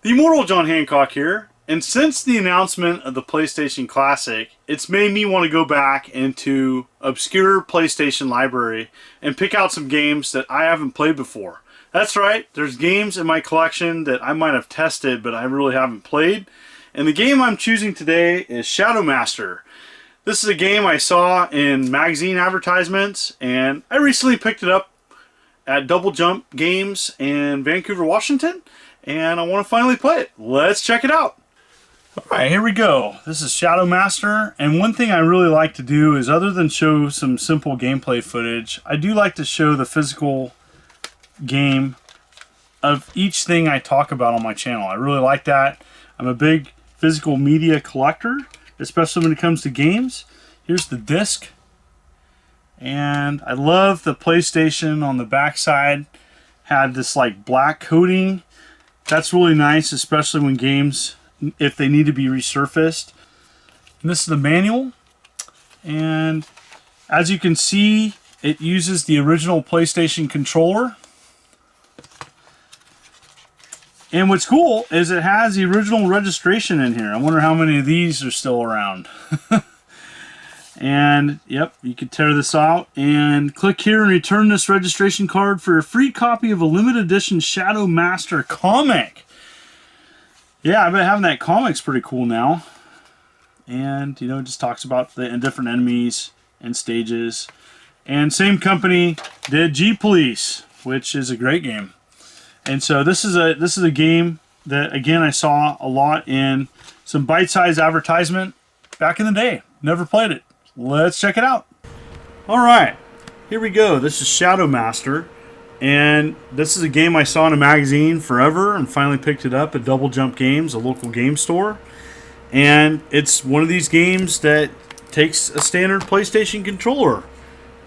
The immortal John Hancock here, and since the announcement of the PlayStation Classic, it's made me want to go back into obscure PlayStation library and pick out some games that I haven't played before. That's right, there's games in my collection that I might have tested but I really haven't played. And the game I'm choosing today is Shadow Master. This is a game I saw in magazine advertisements, and I recently picked it up at Double Jump Games in Vancouver, Washington. And I want to finally play it. Let's check it out. Alright, here we go. This is Shadow Master, and one thing I really like to do is, other than show some simple gameplay footage, I do like to show the physical game of each thing I talk about on my channel. I really like that. I'm a big physical media collector, especially when it comes to games. Here's the disc, and I love the PlayStation on the back side. Had this like black coating. That's really nice, especially when games, if they need to be resurfaced. And this is the manual, and as you can see, it uses the original PlayStation controller. And what's cool is it has the original registration in here. I wonder how many of these are still around. And yep, you can tear this out and click here and return this registration card for a free copy of a limited edition Shadow Master comic. Yeah, I bet having that comic's pretty cool now. And you know, it just talks about the different enemies and stages. And same company did G-Police, which is a great game. And so this is a game that, again, I saw a lot in some bite-sized advertisement back in the day. Never played it. Let's check it out. Alright, here we go. This is Shadow Master, and this is a game I saw in a magazine forever and finally picked it up at Double Jump Games, a local game store. And it's one of these games that takes a standard PlayStation controller.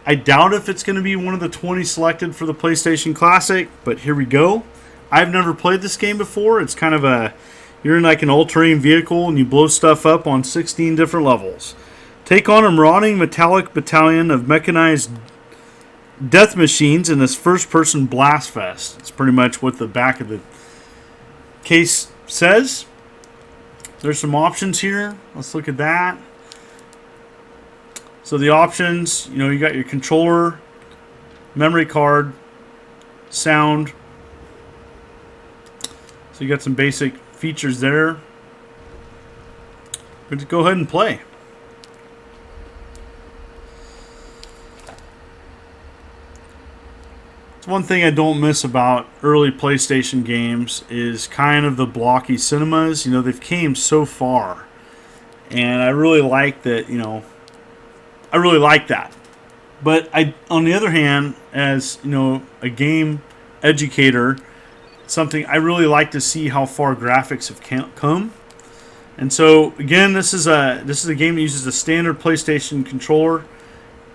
I doubt if it's going to be one of the 20 selected for the PlayStation Classic, but here we go. I've never played this game before. It's kind of a, you're in like an all-terrain vehicle and you blow stuff up on 16 different levels. Take on a marauding metallic battalion of mechanized death machines in this first-person blast fest. It's pretty much what the back of the case says. There's some options here. Let's look at that. So the options, you know, you got your controller, memory card, sound. So you got some basic features there. But go ahead and play. One thing I don't miss about early PlayStation games is kind of the blocky cinemas. You know, they've came so far, and I really like that. You know, I really like that. But on the other hand, as you know, a game educator, something I really like to see how far graphics have come. And so again, this is a game that uses a standard PlayStation controller.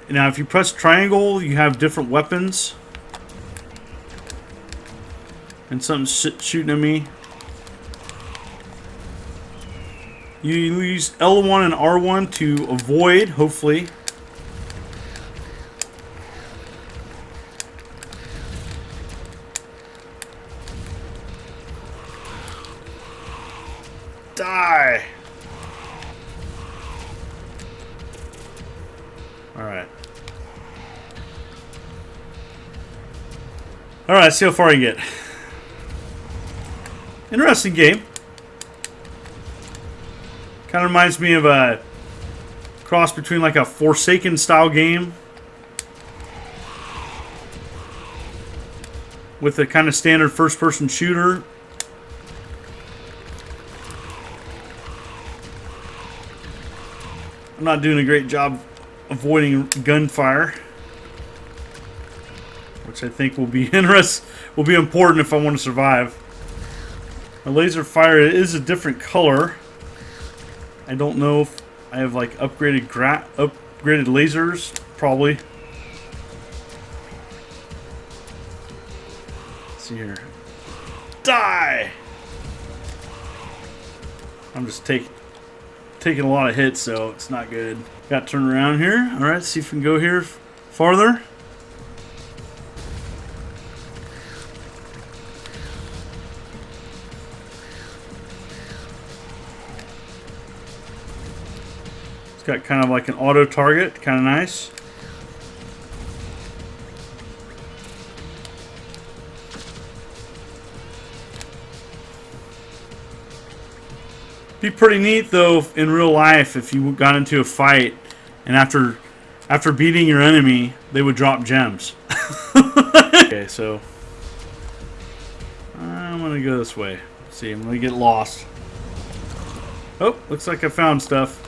Now, if you press triangle, you have different weapons. And something's shooting at me. You use L1 and R1 to avoid, hopefully. Die! Alright. Alright, let's see how far you get. Interesting game. Kind of reminds me of a cross between like a Forsaken style game with a kind of standard first person shooter. I'm not doing a great job avoiding gunfire, which I think will be important if I want to survive. My laser fire is a different color. I don't know if I have like upgraded lasers, probably. Let's see here. Die! I'm just taking a lot of hits, so it's not good. Got to turn around here. All right, see if we can go here farther. got kind of like an auto target, kind of nice. Be pretty neat though in real life if you got into a fight and after beating your enemy they would drop gems. Okay, so I'm gonna go this way. Let's see, I'm gonna get lost. Oh, looks like I found stuff.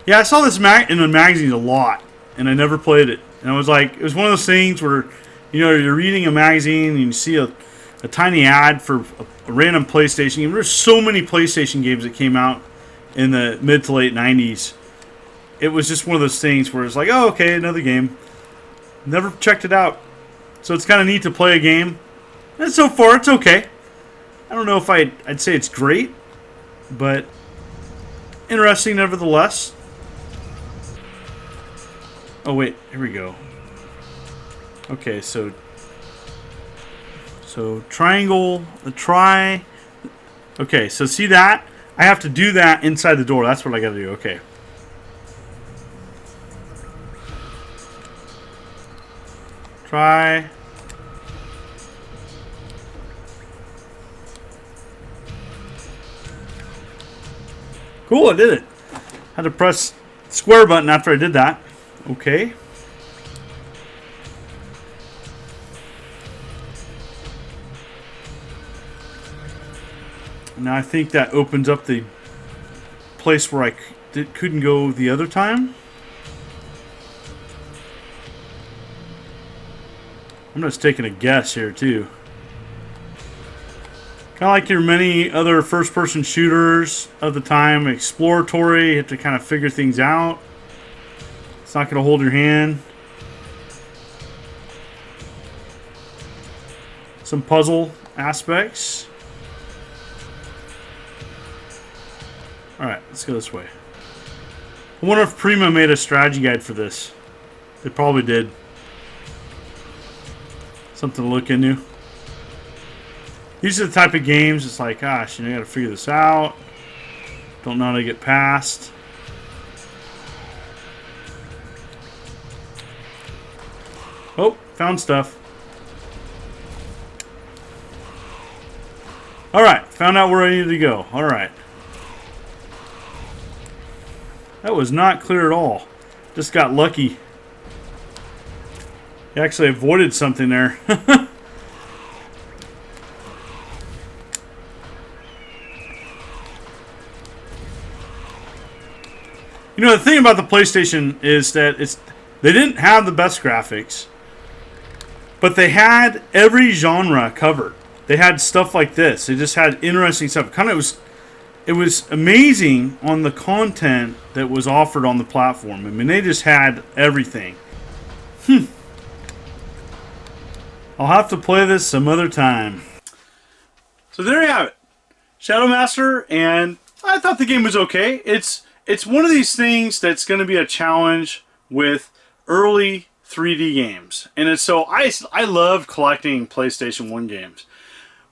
Yeah, I saw this in the magazines a lot, and I never played it. And I was like, it was one of those things where, you know, you're reading a magazine and you see a tiny ad for a random PlayStation game. There's so many PlayStation games that came out in the mid to late 90s. It was just one of those things where it's like, oh, okay, another game. Never checked it out. So it's kind of neat to play a game. And so far, it's okay. I don't know if I'd say it's great, but interesting nevertheless. Oh, wait, here we go. Okay, so triangle, the try. Okay, so see that? I have to do that inside the door. That's what I got to do. Okay. Try. Cool, I did it. Had to press square button after I did that. Okay. Now I think that opens up the place where I couldn't go the other time. I'm just taking a guess here too. Kind of like your many other first-person shooters of the time, exploratory, you have to kind of figure things out. It's not going to hold your hand. Some puzzle aspects. Alright, let's go this way. I wonder if Prima made a strategy guide for this. They probably did. Something to look into. These are the type of games, it's like, gosh, you know, you gotta figure this out. Don't know how to get past. Oh, found stuff. Alright, found out where I needed to go. Alright. That was not clear at all. Just got lucky. I actually avoided something there. You know, the thing about the PlayStation is that they didn't have the best graphics, but they had every genre covered. They had stuff like this. They just had interesting stuff. It was amazing on the content that was offered on the platform. I mean, they just had everything. I'll have to play this some other time. So there you have it. Shadow Master, and I thought the game was okay. It's one of these things that's going to be a challenge with early 3D games. And I love collecting PlayStation 1 games.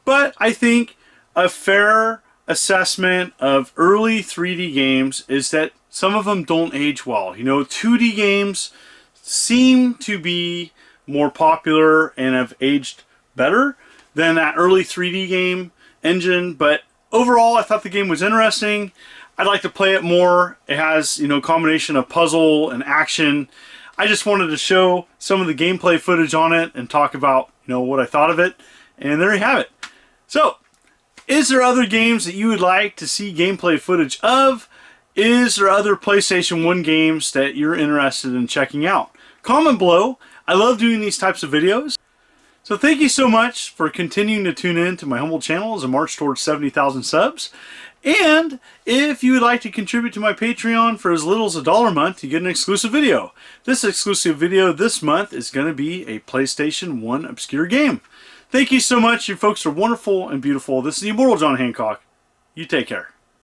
But I think a fair assessment of early 3D games is that some of them don't age well. You know, 2D games seem to be more popular and have aged better than that early 3D game engine. But overall, I thought the game was interesting. I'd like to play it more. It has, you know, a combination of puzzle and action. I just wanted to show some of the gameplay footage on it and talk about, you know, what I thought of it. And there you have it. So, is there other games that you would like to see gameplay footage of? Is there other PlayStation 1 games that you're interested in checking out? Comment below. I love doing these types of videos. So thank you so much for continuing to tune in to my humble channel as I march towards 70,000 subs. And if you would like to contribute to my Patreon for as little as $1 a month, you get an exclusive video. This exclusive video this month is going to be a PlayStation 1 obscure game. Thank you so much. You folks are wonderful and beautiful. This is the Immortal John Hancock. You take care.